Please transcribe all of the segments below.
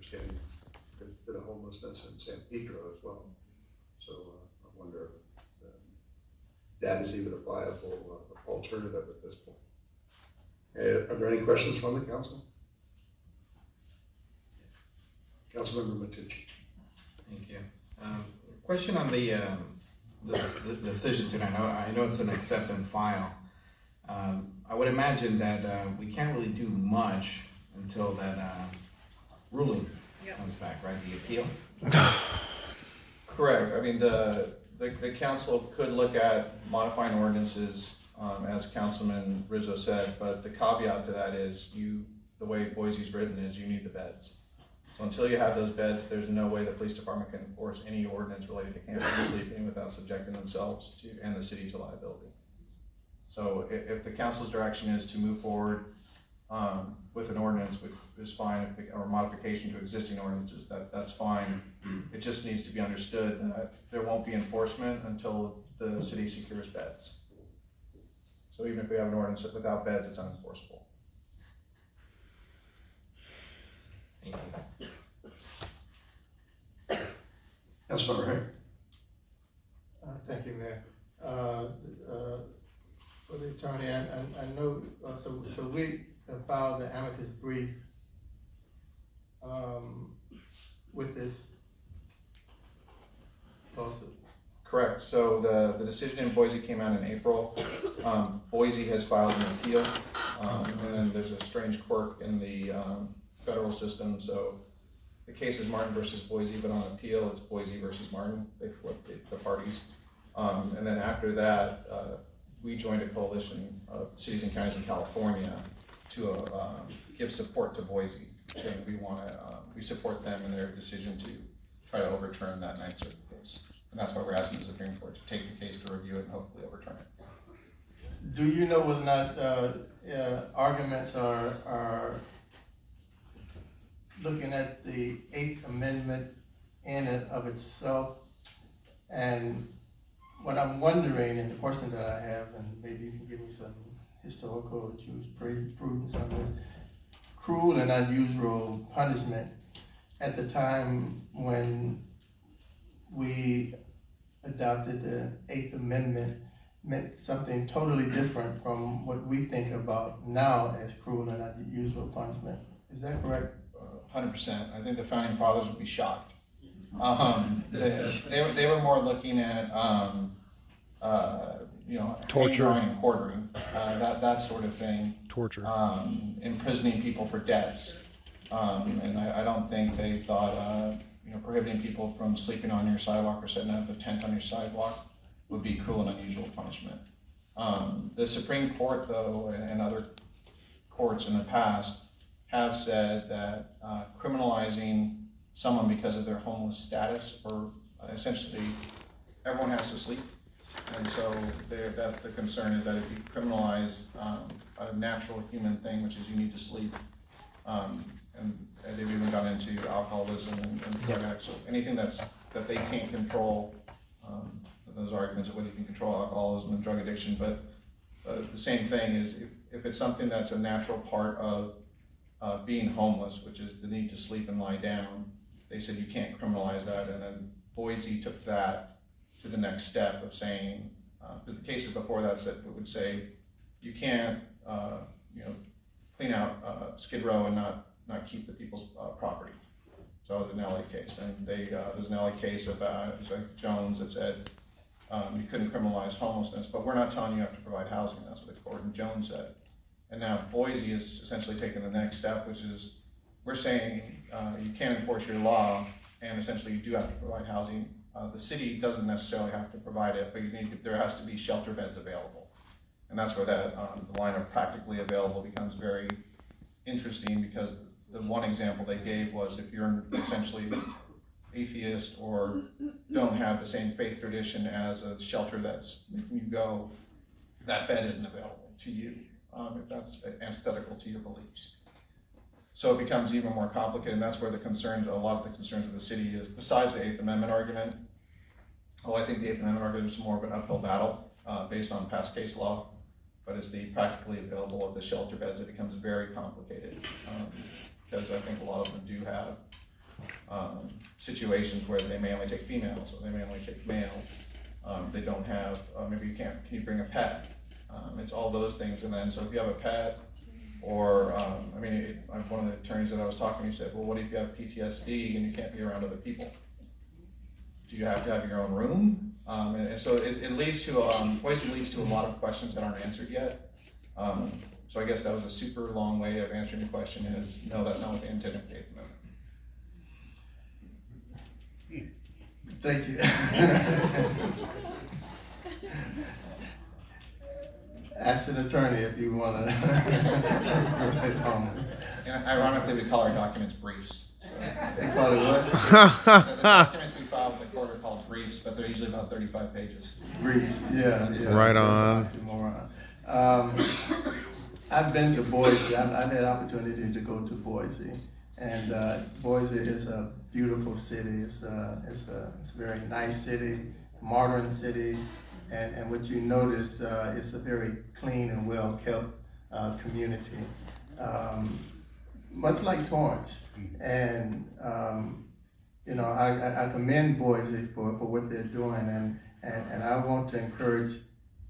understanding, there's a bit of homelessness in San Pedro as well. So I wonder if that is even a viable alternative at this point. Are there any questions from the council? Councilmember Matucci. Thank you. Question on the decision tonight. I know it's an accept and file. I would imagine that we can't really do much until that ruling comes back, right? The appeal. Correct. I mean, the council could look at modifying ordinances, as Councilman Rizzo said, but the caveat to that is the way Boise's written is you need the beds. So until you have those beds, there's no way the police department can enforce any ordinance related to camping and sleeping without subjecting themselves to and the city to liability. So if the council's direction is to move forward with an ordinance, which is fine, or modification to existing ordinances, that's fine. It just needs to be understood that there won't be enforcement until the city secures beds. So even if we have an ordinance without beds, it's unenforceable. Thank you. Councilmember Hay. Thank you, Mayor. For the attorney, I know, so we have filed the amicus brief with this lawsuit. Correct. So the decision in Boise came out in April. Boise has filed an appeal, and then there's a strange quirk in the federal system. So the case is Martin versus Boise, but on appeal, it's Boise versus Martin. They flipped the parties. And then after that, we joined a coalition of cities and counties in California to give support to Boise, saying we support them in their decision to try to overturn that Ninth Circuit case. And that's why we're asking the Supreme Court to take the case to review it and hopefully overturn it. Do you know whether or not arguments are looking at the 8th Amendment in and of itself? And what I'm wondering, and the question that I have, and maybe you can give me some historical jurisprudence on this, cruel and unusual punishment at the time when we adopted the 8th Amendment meant something totally different from what we think about now as cruel and unusual punishment. Is that correct? 100%. I think the founding fathers would be shocked. They were more looking at torture and quartering, that sort of thing. Torture. Imprisoning people for debts, and I don't think they thought prohibiting people from sleeping on your sidewalk or setting up a tent on your sidewalk would be cruel and unusual punishment. The Supreme Court, though, and other courts in the past have said that criminalizing someone because of their homeless status, or essentially everyone has to sleep, and so that's the concern, is that if you criminalize a natural human thing, which is you need to sleep, and they've even gone into alcoholism and drug addicts, so anything that they can't control, those arguments of whether you can control alcoholism and drug addiction, but the same thing is if it's something that's a natural part of being homeless, which is the need to sleep and lie down, they said you can't criminalize that. And then Boise took that to the next step of saying, because the cases before that would say you can't clean out Skid Row and not keep the people's property. So it was an LA case, and there's an LA case about it was like Jones that said you couldn't criminalize homelessness, but we're not telling you have to provide housing. That's what the court in Jones said. And now Boise is essentially taking the next step, which is we're saying you can't enforce your law, and essentially you do have to provide housing. The city doesn't necessarily have to provide it, but there has to be shelter beds available. And that's where that the line of practically available becomes very interesting, because the one example they gave was if you're essentially atheist or don't have the same faith tradition as a shelter that's making you go, that bed isn't available to you. If that's antithetical to your beliefs. So it becomes even more complicated, and that's where a lot of the concerns of the city is, besides the 8th Amendment argument. I think the 8th Amendment argument is more of an uphill battle based on past case law, but it's the practically available of the shelter beds that becomes very complicated, because I think a lot of them do have situations where they may only take females or they may only take males. They don't have, maybe can you bring a pet? It's all those things. And then, so if you have a pet, or, one of the attorneys that I was talking to said, well, what if you have PTSD and you can't be around other people? Do you have to have your own room? And so it leads to, Boise leads to a lot of questions that aren't answered yet. So I guess that was a super long way of answering the question is, no, that's not what they intended at the moment. Thank you. Ask an attorney if you want to. And ironically, we call our documents briefs. So. They call it what? So the documents we file with the court are called briefs, but they're usually about 35 pages. Briefs, yeah. Right on. I've been to Boise. I've had opportunity to go to Boise, and Boise is a beautiful city. It's a very nice city, modern city, and what you notice it's a very clean and well kept community, much like Torrance. And I commend Boise for what they're doing, and I want to encourage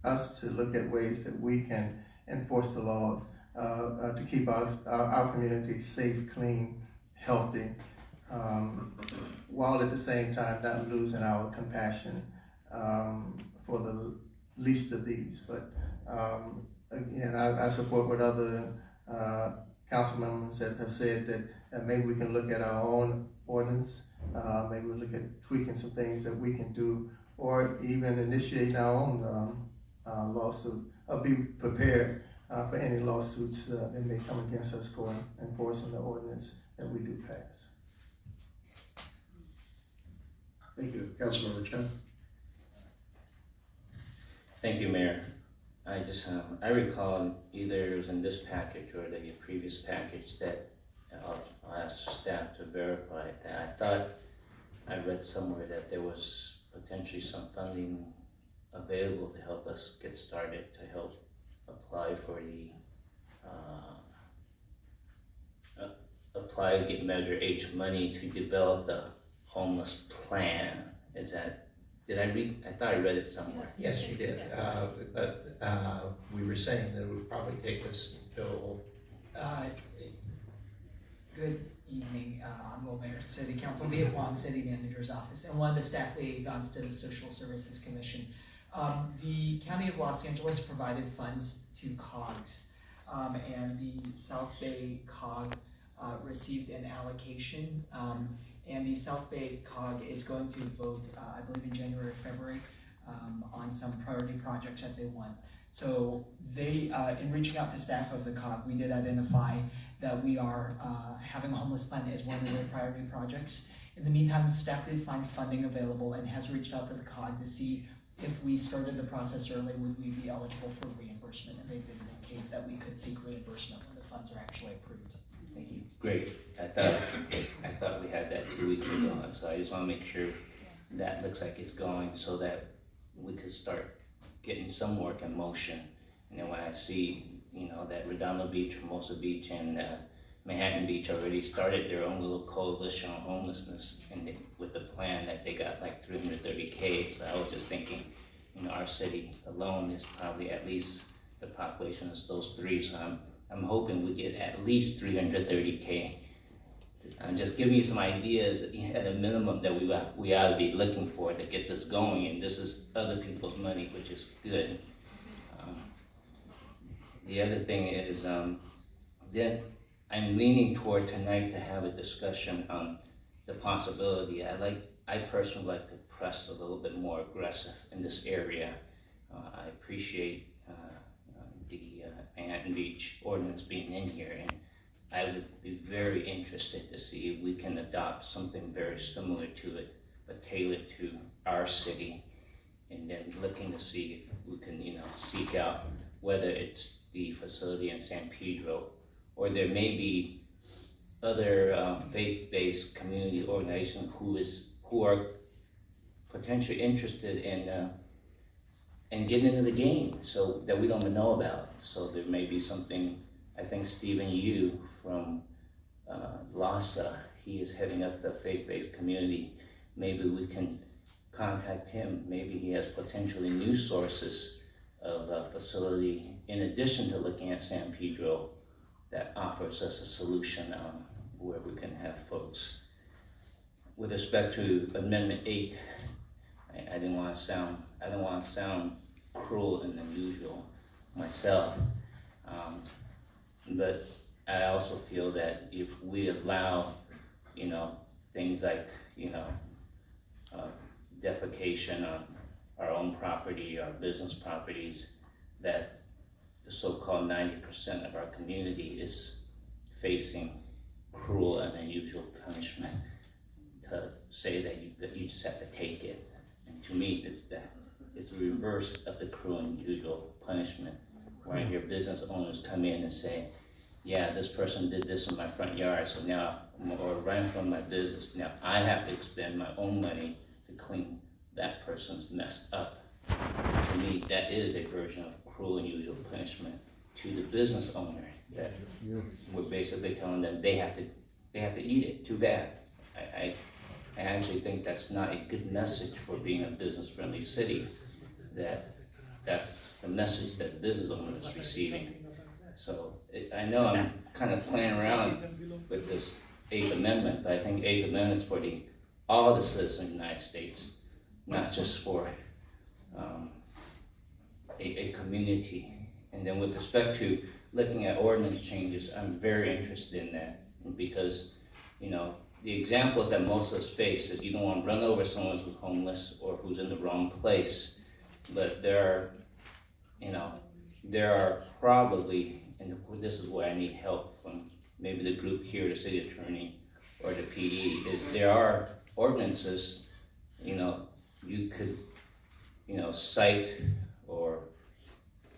us to look at ways that we can enforce the laws to keep our community safe, clean, healthy, while at the same time not losing our compassion for the least of these. But again, I support what other council members have said, that maybe we can look at our own ordinance, maybe we look at tweaking some things that we can do, or even initiating our own lawsuit, or be prepared for any lawsuits that may come against us for enforcing the ordinance that we do pass. Thank you. Councilmember Chen. Thank you, Mayor. I just, I recall either it was in this package or the previous package that I'll ask staff to verify that. I thought I read somewhere that there was potentially some funding available to help us get started, to help apply for the, apply to get Measure H money to develop the homeless plan. Is that, did I read? I thought I read it somewhere. Yes, you did, but we were saying that it would probably take us until. Good evening, Honorable Mayor, City Council, Viet Wong, City Manager's Office, and one of the staff liaisons to the Social Services Commission. The County of Los Angeles provided funds to COGS, and the South Bay COG received an allocation, and the South Bay COG is going to vote, I believe in January or February, on some priority projects that they want. So they, in reaching out to staff of the COG, we did identify that we are having a homeless plan as one of their priority projects. In the meantime, staff did find funding available and has reached out to the COG to see if we started the process early, would we be eligible for reimbursement? And they did indicate that we could seek reimbursement when the funds are actually approved. Thank you. Great. I thought we had that 2 weeks ago, and so I just want to make sure that looks like it's going so that we could start getting some work in motion. And then when I see, that Redondo Beach, Hermosa Beach, and Manhattan Beach already started their own little coalition on homelessness, and with the plan that they got like 330K. So I was just thinking, our city alone is probably at least the population is those three. So I'm hoping we get at least 330K. I'm just giving you some ideas at a minimum that we ought to be looking for to get this going, and this is other people's money, which is good. The other thing is that I'm leaning toward tonight to have a discussion on the possibility. I personally like to press a little bit more aggressive in this area. I appreciate the Manhattan Beach ordinance being in here, and I would be very interested to see if we can adopt something very similar to it, but tailored to our city, and then looking to see if we can, seek out whether it's the facility in San Pedro, or there may be other faith-based community organizations who are potentially interested in getting into the game, so that we don't even know about. So there may be something. I think Stephen Yu from LASA, he is heading up the faith-based community. Maybe we can contact him. Maybe he has potentially new sources of facility in addition to looking at San Pedro that offers us a solution where we can have folks. With respect to Amendment 8, I didn't want to sound cruel and unusual myself, but I also feel that if we allow, things like, defecation on our own property, our business properties, that the so-called 90% of our community is facing cruel and unusual punishment, to say that you just have to take it. And to me, it's the reverse of the cruel and unusual punishment, where your business owners come in and say, yeah, this person did this in my front yard, so now, or ran from my business, now I have to expend my own money to clean that person's mess up. To me, that is a version of cruel and unusual punishment to the business owner, that we're basically telling them they have to eat it. Too bad. I actually think that's not a good message for being a business-friendly city, that's the message that the business owner is receiving. So I know I'm kind of playing around with this 8th Amendment, but I think 8th Amendment is for all the citizens of the United States, not just for a community. And then with respect to looking at ordinance changes, I'm very interested in that, because the examples that most of us face is you don't want to run over someone who's homeless or who's in the wrong place, but there are probably, and this is where I need help from maybe the group here, the city attorney or the PD, is there are ordinances, you could, cite or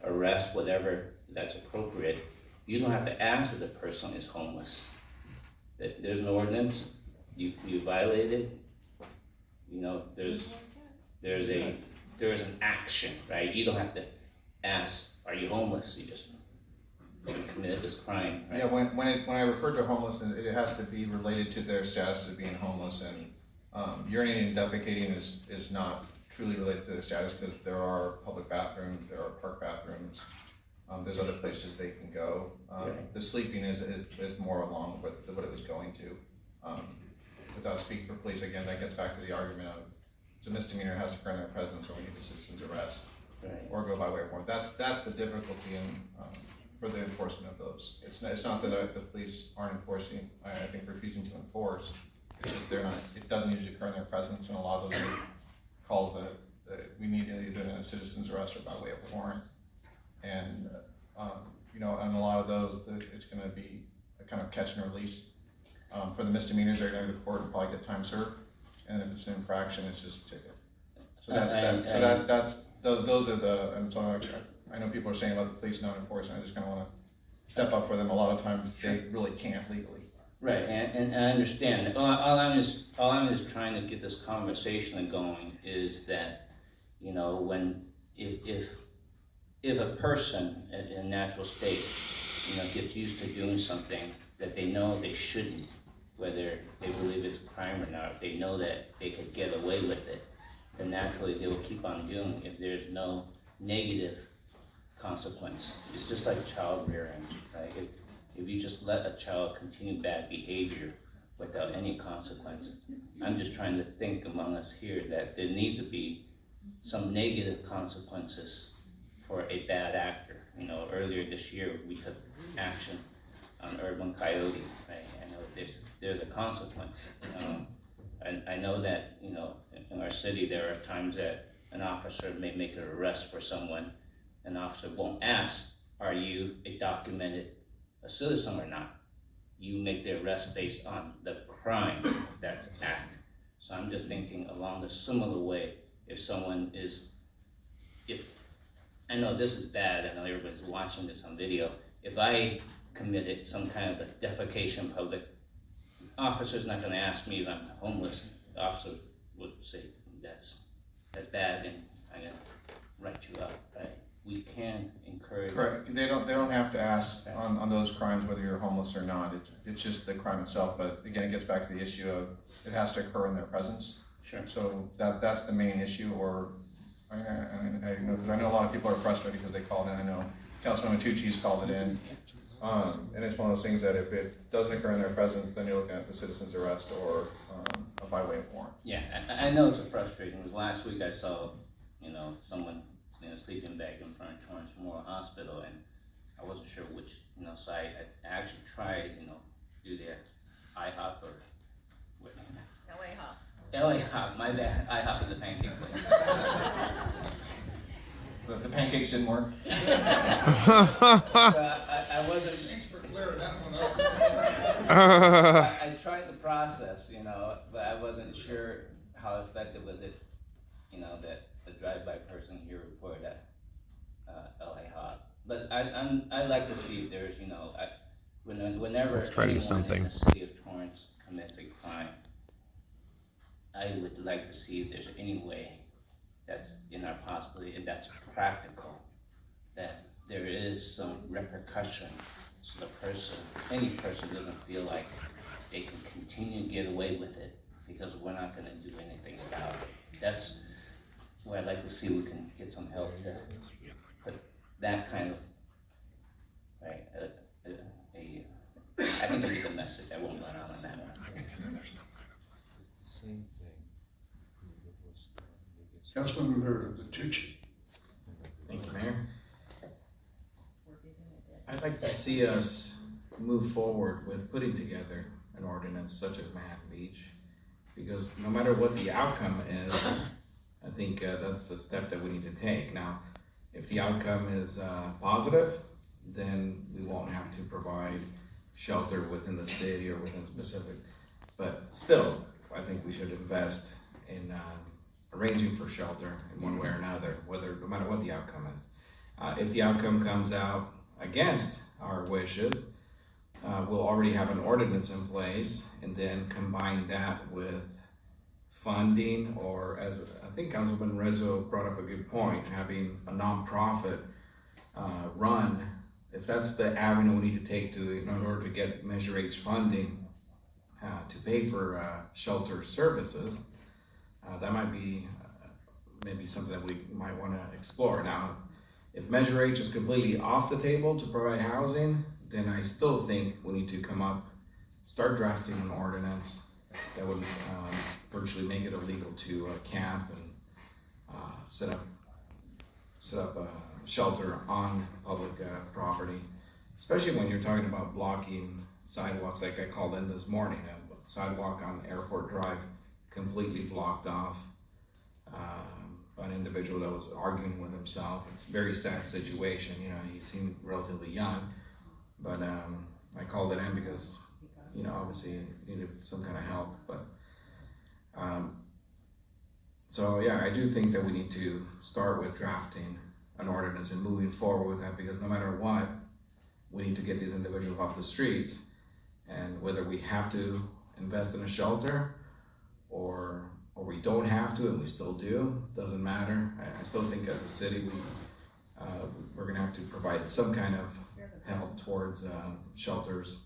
arrest, whatever that's appropriate. You don't have to ask if the person is homeless. There's an ordinance, you violate it, there's an action, right? You don't have to ask, are you homeless? You just committed this crime, right? Yeah, when I refer to homelessness, it has to be related to their status of being homeless, and urinating and defecating is not truly related to their status, because there are public bathrooms, there are park bathrooms, there's other places they can go. The sleeping is more along with what it was going to. Without speaking for police, again, that gets back to the argument of it's a misdemeanor, has to occur in their presence, or we need the citizen's arrest, Right. or go by way of warrant. That's the difficulty in for the enforcement of those. It's not that the police aren't enforcing. I think refusing to enforce. It's just they're not. It doesn't usually occur in their presence, and a lot of those calls that we need either a citizen's arrest or by way of warrant. And on a lot of those, it's going to be a kind of catch and release. For the misdemeanors, they're going to go to court and probably get time served, and if it's an infraction, it's just a ticket. So those are the. And so I know people are saying about the police not enforcing. I just kind of want to step up for them. A lot of times they really can't legally. Right, and I understand. All I'm just trying to get this conversation going is that, when if a person in a natural state, gets used to doing something that they know they shouldn't, whether they believe it's a crime or not, if they know that they could get away with it, then naturally they will keep on doing it if there's no negative consequence. It's just like child rearing, right? If you just let a child continue bad behavior without any consequence, I'm just trying to think among us here that there needs to be some negative consequences for a bad actor. Earlier this year we took action on urban coyote, right? I know there's a consequence. I know that in our city there are times that an officer may make an arrest for someone. An officer won't ask, are you a documented a citizen or not? You make the arrest based on the crime that's act. So I'm just thinking along the similar way, if I know this is bad, I know everybody's watching this on video, if I committed some kind of a defecation in public, the officer's not gonna ask me if I'm homeless. The officer would say, that's bad, and I'm gonna write you up, right? we can encourage. Correct, they don't have to ask on those crimes whether you're homeless or not, it's just the crime itself, but again, it gets back to the issue of it has to occur in their presence. Sure. So that's the main issue, or, I know, because I know a lot of people are frustrated because they called in, I know Councilman Tucci's called it in. And it's one of those things that if it doesn't occur in their presence, then you're looking at the citizen's arrest or a by way of warrant. Yeah, I know it's frustrating, because last week I saw, someone in a sleeping bag in front of Torrance Memorial Hospital, and I wasn't sure which, so I actually tried, do the IHOP or what? LA Hop. LA Hop, my bad, IHOP is a pancake place. The pancakes didn't work? I wasn't. Thanks for clearing that one up. I tried the process, but I wasn't sure how effective was it, that a drive-by person here reported at LA Hop. But I'd like to see if there's, whenever Let's try to do anyone something. in the city of Torrance commits a crime, I would like to see if there's any way that's in our possibility, and that's practical, that there is some repercussion, so any person doesn't feel like they can continue to get away with it because we're not gonna do anything about it. That's where I'd like to see we can get some help to put that kind of, right, I think it's a good message. I won't run out on that one. Councilmember Tucci. Thank you, Mayor. I'd like to see us move forward with putting together an ordinance such as Manhattan Beach, because no matter what the outcome is, I think that's the step that we need to take. Now, if the outcome is positive, then we won't have to provide shelter within the city or within specific, but still, I think we should invest in arranging for shelter in one way or another, no matter what the outcome is. If the outcome comes out against our wishes, we'll already have an ordinance in place, and then combine that with funding, or as I think Councilman Rizzo brought up a good point, having a nonprofit run, if that's the avenue we need to take in order to get Measure H funding to pay for shelter services, that might be maybe something that we might want to explore. Now, if Measure H is completely off the table to provide housing, then I still think we need to start drafting an ordinance that would virtually make it illegal to camp and set up a shelter on public property, especially when you're talking about blocking sidewalks. Like I called in this morning, a sidewalk on Airport Drive completely blocked off by an individual that was arguing with himself. It's a very sad situation. He seemed relatively young, but I called it in because obviously he needed some kind of help. But so yeah, I do think that we need to start with drafting an ordinance and moving forward with that, because no matter what, we need to get these individuals off the streets, and whether we have to invest in a shelter or we don't have to and we still do, doesn't matter. I still think as a city we're gonna have to provide some kind of help towards shelters.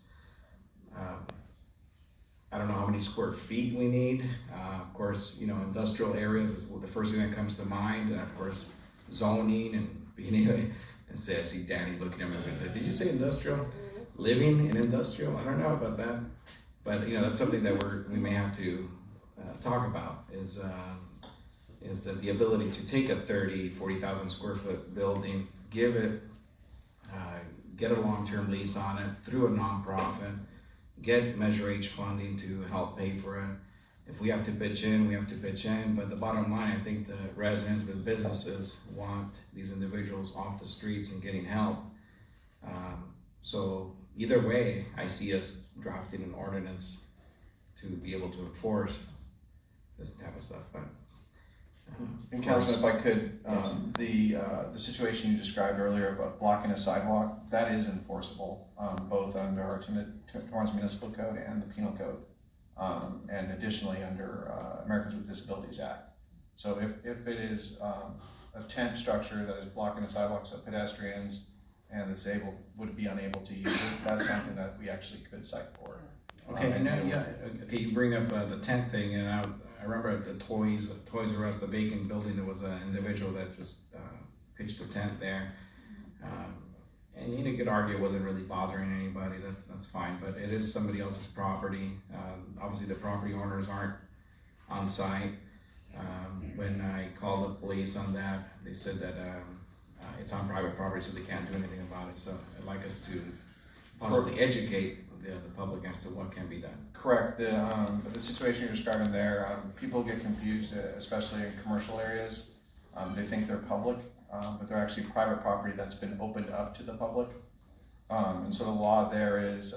I don't know how many square feet we need. Of course, industrial areas is the first thing that comes to mind, and of course zoning and being able to say, I see Danny looking at me and say, did you say industrial? Living in industrial? I don't know about that, but that's something that we may have to talk about, is that the ability to take a 40,000 square foot building, give it, get a long-term lease on it through a nonprofit, get Measure H funding to help pay for it. If we have to pitch in, we have to pitch in, but the bottom line, I think the residents, the businesses want these individuals off the streets and getting help. So either way, I see us drafting an ordinance to be able to enforce this type of stuff. But And Councilman, if I could, the situation you described earlier about blocking a sidewalk, that is enforceable, both under our Torrance Municipal Code and the Penal Code, and additionally under Americans with Disabilities Act. So if it is a tent structure that is blocking the sidewalks of pedestrians and the disabled would be unable to use it, that's something that we actually could cite for. Okay, And now, deal with yeah, it. okay, you bring up the tent thing, and I remember at the Toys R Us, the vacant building, there was an individual that just pitched a tent there. And you could argue it wasn't really bothering anybody, that's fine, but it is somebody else's property. Obviously, the property owners aren't on site. When I called the police on that, they said that it's on private property, so they can't do anything about it. So I'd like us to possibly educate the public as to what can be done. Correct. The situation you're describing there, people get confused, especially in commercial areas. They think they're public, but they're actually private property that's been opened up to the public. And so the law there is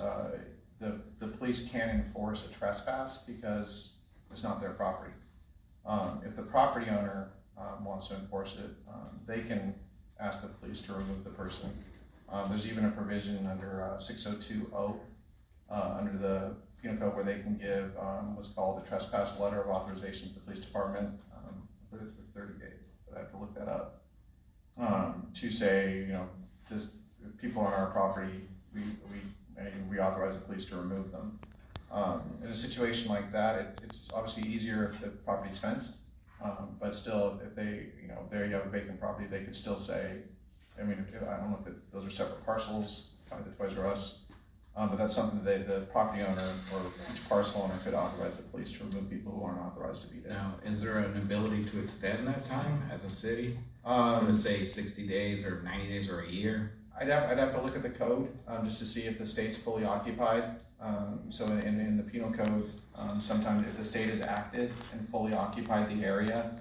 the police can enforce a trespass because it's not their property. If the property owner wants to enforce it, they can ask the police to remove the person. There's even a provision under 602O under the penal code where they can give what's called a trespass letter of authorization to the police department. I believe it's for 30 days, but I have to look that up. To say, this, if people are on our property, we authorize the police to remove them. In a situation like that, it's obviously easier if the property's fenced, but still, if they, there you have a vacant property, they could still say, I don't know if those are separate parcels by the Toys R Us, but that's something that the property owner or each parcel owner could authorize the police to remove people who aren't authorized to be there. Now, is there an ability to extend that time as a city? Let's say 60 days or 90 days or a year? I'd have to look at the code just to see if the state's fully occupied. So in the penal code, sometimes if the state has acted and fully occupied the area,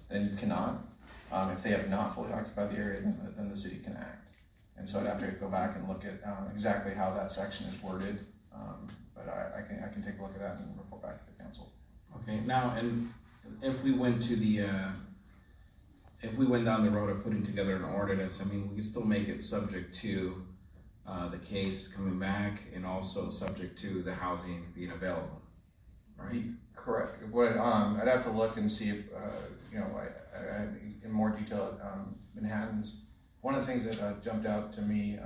then you cannot. If they have not fully occupied the area, then the city can act. And so I'd have to go back and look at exactly how that section is worded. But I can take a look at that and report back to the council. Okay, now, and if we went to the, if we went down the road of putting together an ordinance, we could still make it subject to the case coming back and also subject to the housing being available, right? Correct. What I'd have to look and see if, in more detail at Manhattan's. One of the things that jumped out to me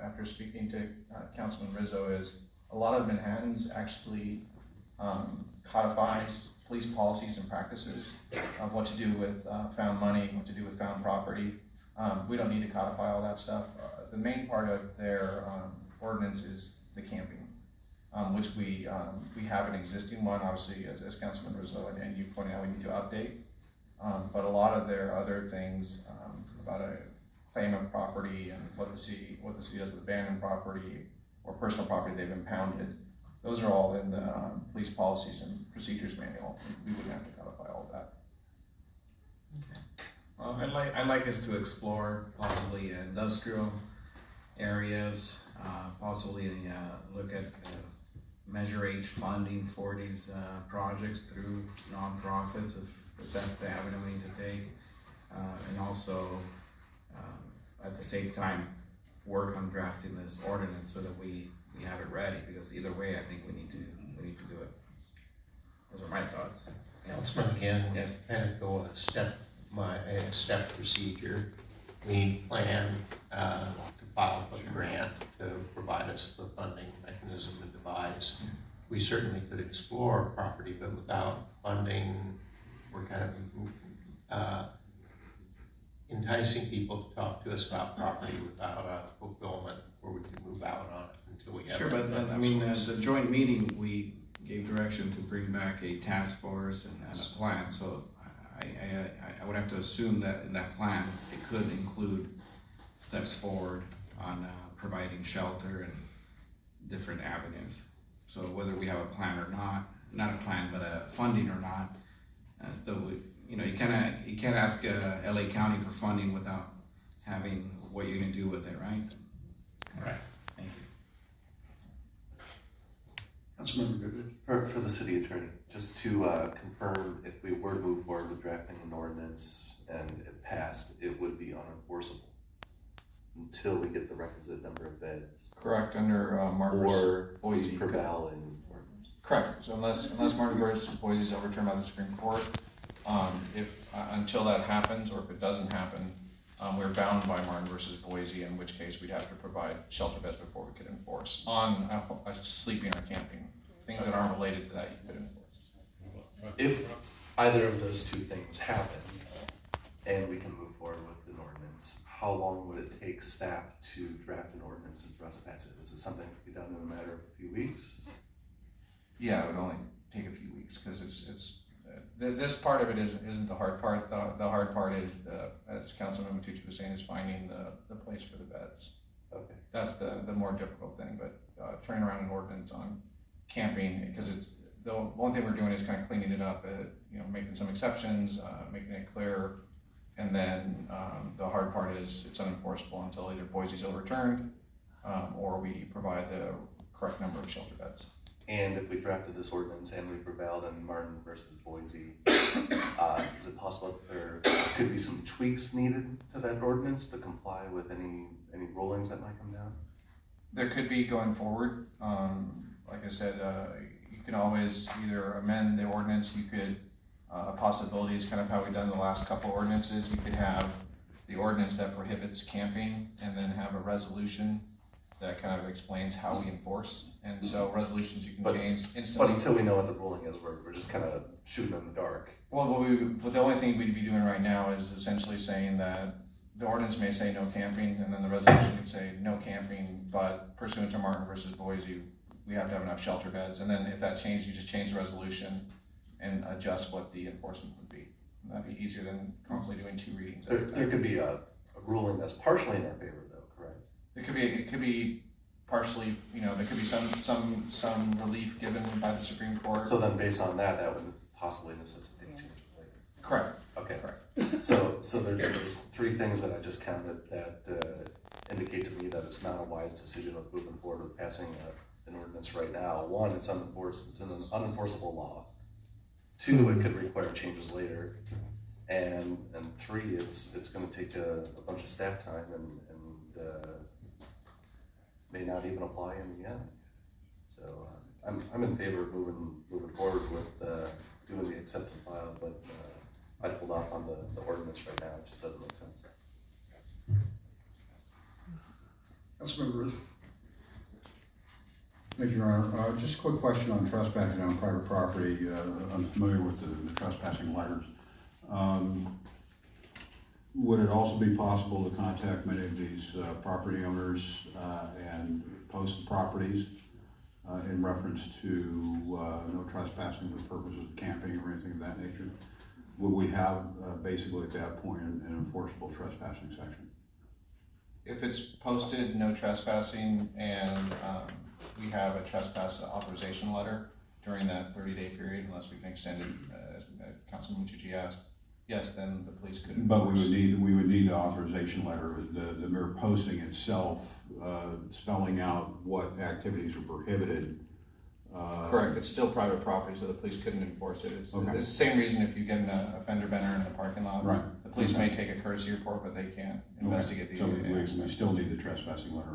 after speaking to Councilman Rizzo is a lot of Manhattan's actually codifies police policies and practices of what to do with found money, what to do with found property. We don't need to codify all that stuff. The main part of their ordinance is the camping, which we have an existing one, obviously, as Councilman Rizzo and you pointed out, we need to update. But a lot of their other things about a claim of property and what the city does with abandoned property or personal property they've impounded, those are all in the police policies and procedures manual. We wouldn't have to codify all of that. Okay. Well, I'd like us to explore possibly industrial areas, possibly look at Measure H funding for these projects through nonprofits if that's the avenue we need to take, and also at the same time work on drafting this ordinance so that we have it ready, because either way I think we need to do it. Those are my thoughts. Councilman, again, we Yes. kind of go a step procedure. We plan to file a grant to provide us the funding mechanism to devise. We certainly could explore property, but without funding, we're kind of enticing people to talk to us about property without a fulfillment where we can move out on it until we have. Sure, but the joint meeting, we gave direction to bring back a task force and a plan, so I would have to assume that in that plan, it could include steps forward on providing shelter and different avenues. So whether we have a plan or not a plan, but a funding or not, still, you can't ask LA County for funding without having what you're gonna do with it, right? Right. Thank you. Councilmember Goodrich? For the city attorney, just to confirm, if we were to move forward with drafting an ordinance and it passed, it would be unenforceable until we get the requisite number of beds. Correct, under Marcus Or Boise. we prevail in ordinance. Correct, so unless Martin versus Boise is overturned by the Supreme Court, If, until that happens, or if it doesn't happen, we're bound by Martin versus Boise, in which case we'd have to provide shelter beds before we could enforce. On sleeping or camping, things that aren't related to that, you could enforce. If either of those two things happen, and we can move forward with an ordinance, how long would it take staff to draft an ordinance and trespass it? Is it something that could be done in a matter of a few weeks? Yeah, it would only take a few weeks, because this part of it isn't the hard part. The hard part is, as Councilman Matucci was saying, is finding the place for the beds. Okay. That's the more difficult thing, but turning around an ordinance on camping, because it's, the one thing we're doing is kind of cleaning it up, making some exceptions, making it clear, and then the hard part is it's unenforceable until either Boise's overturned, or we provide the correct number of shelter beds. And if we drafted this ordinance and we prevailed in Martin versus Boise, is it possible that there could be some tweaks needed to that ordinance to comply with any rulings that might come down? There could be going forward. Like I said, you can always either amend the ordinance. You could, a possibility is kind of how we've done the last couple ordinances. You could have the ordinance that prohibits camping and then have a resolution that kind of explains how we enforce. And so resolutions you can change instantly. But until we know what the ruling is, we're just kind of shooting in the dark. Well, the only thing we'd be doing right now is essentially saying that the ordinance may say no camping, and then the resolution would say no camping, but pursuant to Martin versus Boise, we have to have enough shelter beds. And then if that changed, you just change the resolution and adjust what the enforcement would be. And that'd be easier than constantly doing two readings. There could be a ruling that's partially in our favor, though, correct? It could be partially, there could be some relief given by the Supreme Court. So then based on that, that would possibly necessitate changes later. Correct. Okay. Correct. So there's three things that I just counted that indicate to me that it's not a wise decision of moving forward with passing an ordinance right now. One, it's unenforceable, it's an unenforceable law. Two, it could require changes later. And three, it's gonna take a bunch of staff time and may not even apply in the end. So I'm in favor of moving forward with doing the accept and file, but I'd hold off on the ordinance right now. It just doesn't make sense. Councilmember Ruth. Thank you, Your Honor. Just a quick question on trespassing on private property. I'm familiar with the trespassing letters. Would it also be possible to contact many of these property owners and post the properties in reference to no trespassing for purposes of camping or anything of that nature? Would we have basically at that point an enforceable trespassing section? If it's posted, no trespassing, and we have a trespass authorization letter during that 30-day period, unless we can extend it, as Councilman Matucci asked, yes, then the police could enforce. But we would need the authorization letter, the mere posting itself, spelling out what activities are prohibited. Correct, it's still private property, so the police couldn't enforce it. It's the same reason if you get a fender bender in the parking lot. Right. The police may take a courtesy report, but they can't investigate the So we accident. still need the trespassing letter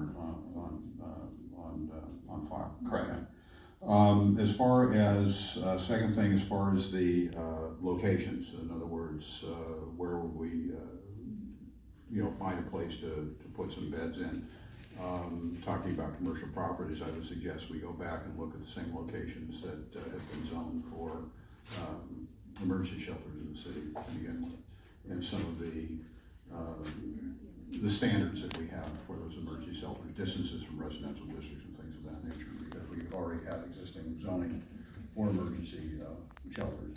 on file. Correct. Okay. As far as, second thing, as far as the locations, in other words, where would we, find a place to put some beds in? Talking about commercial properties, I would suggest we go back and look at the same locations that have been zoned for emergency shelters in the city to begin with, and some of the standards that we have for those emergency shelters, distances from residential districts and things of that nature, because we already have existing zoning for emergency shelters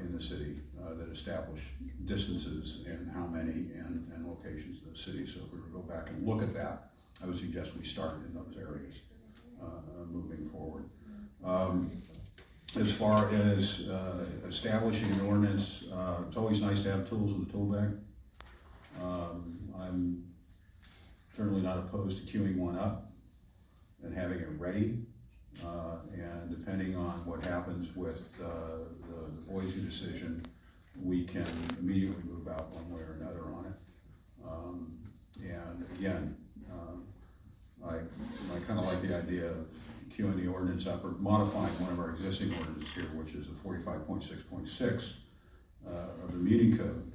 in the city that establish distances and how many and locations in the city. So if we were to go back and look at that, I would suggest we start in those areas moving forward. As far as establishing an ordinance, it's always nice to have tools in the tool bag. I'm certainly not opposed to queuing one up and having it ready. And depending on what happens with the Boise decision, we can immediately move out one way or another on it. And again, I kind of like the idea of queuing the ordinance up or modifying one of our existing ordinances here, which is a 45.6.6, of the meeting code,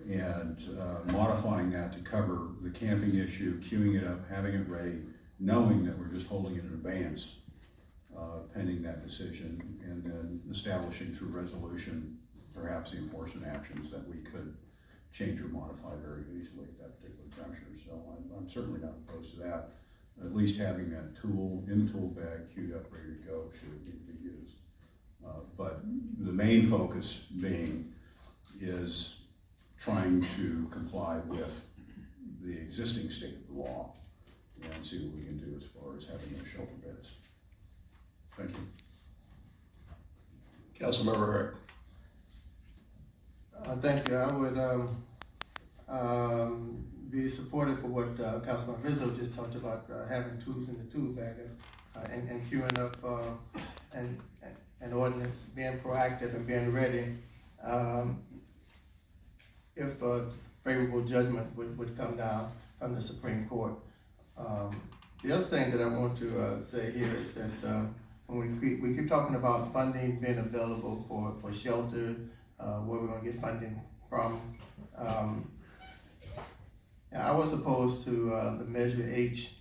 and modifying that to cover the camping issue, queuing it up, having it ready, knowing that we're just holding it in abeyance pending that decision, and then establishing through resolution perhaps the enforcement actions that we could change or modify very easily at that particular juncture. So I'm certainly not opposed to that. At least having that tool in the tool bag, queued up, ready to go, should it need to be used. But the main focus is trying to comply with the existing state of the law and see what we can do as far as having those shelter beds. Thank you. Councilmember Hart. Thank you. I would be supportive of what Councilman Rizzo just talked about, having tools in the tool bag and queuing up an ordinance, being proactive and being ready if a favorable judgment would come down from the Supreme Court. The other thing that I want to say here is that when we keep talking about funding being available for shelter, where we're gonna get funding from. I was opposed to the Measure H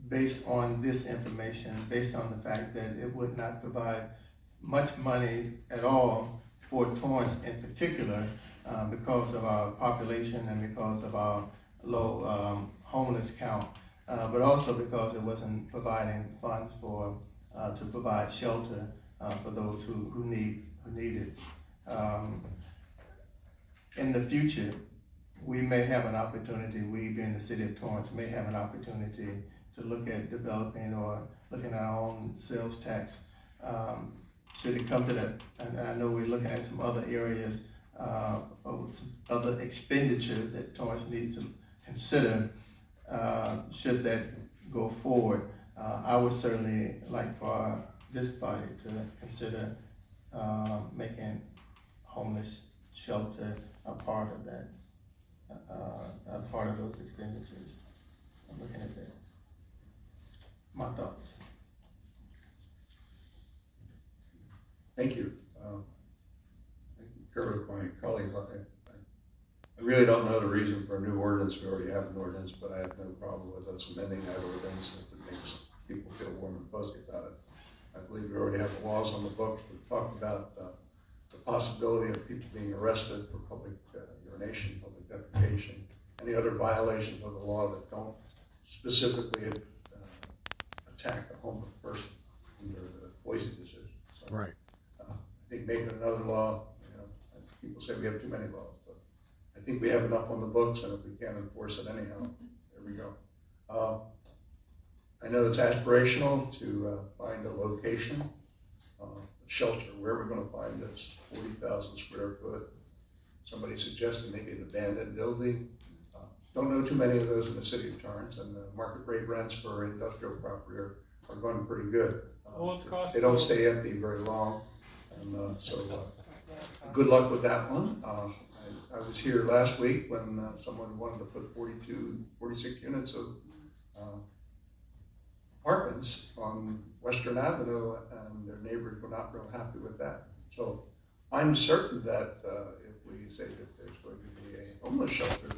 based on this information, based on the fact that it would not provide much money at all for Torrance in particular because of our population and because of our low homeless count, but also because it wasn't providing funds to provide shelter for those who need it. In the future, we may have an opportunity, we being the city of Torrance may have an opportunity to look at developing or looking at our own sales tax. Should it come to that, and I know we're looking at some other areas, other expenditures that Torrance needs to consider, should that go forward. I would certainly like for this body to consider making homeless shelter a part of that, a part of those expenditures. I'm looking at that. My thoughts. Thank you. I concur with my colleague. I really don't know the reason for a new ordinance. We already have an ordinance, but I have no problem with us amending that ordinance if it makes people feel warm and fuzzy about it. I believe we already have the laws on the books. We've talked about the possibility of people being arrested for public urination, public defecation, any other violations of the law that don't specifically attack a homeless person under the Boise decision. So, Right. I think making another law, people say we have too many laws, but I think we have enough on the books, and if we can't enforce it anyhow, there we go. I know it's aspirational to find a location, a shelter, where we're gonna find this 40,000 square foot. Somebody suggested maybe an abandoned building. Don't know too many of those in the city of Torrance, and the market rate rents for industrial property are going pretty good. They don't stay empty very long, and so good luck with that one. I was here last week when someone wanted to put 46 units of apartments on Western Avenue, and their neighbors were not real happy with that. So I'm certain that if we say that there's going to be a homeless shelter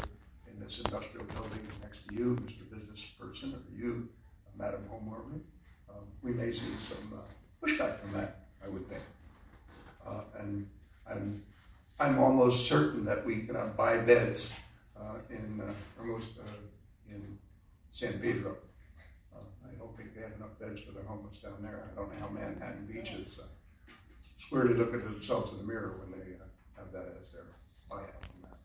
in this industrial building next to you, Mr. Business Person, or you, Madam Homeowner, we may see some pushback from that, I would think. And I'm almost certain that we can buy beds in San Pedro. I don't think they have enough beds for the homeless down there. I don't know how Manhattan Beach is squarely look at themselves in the mirror when they have that as their buyout from that.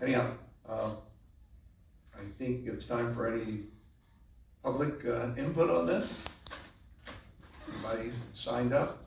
Anyhow, I think it's time for any public input on this. Anybody signed up?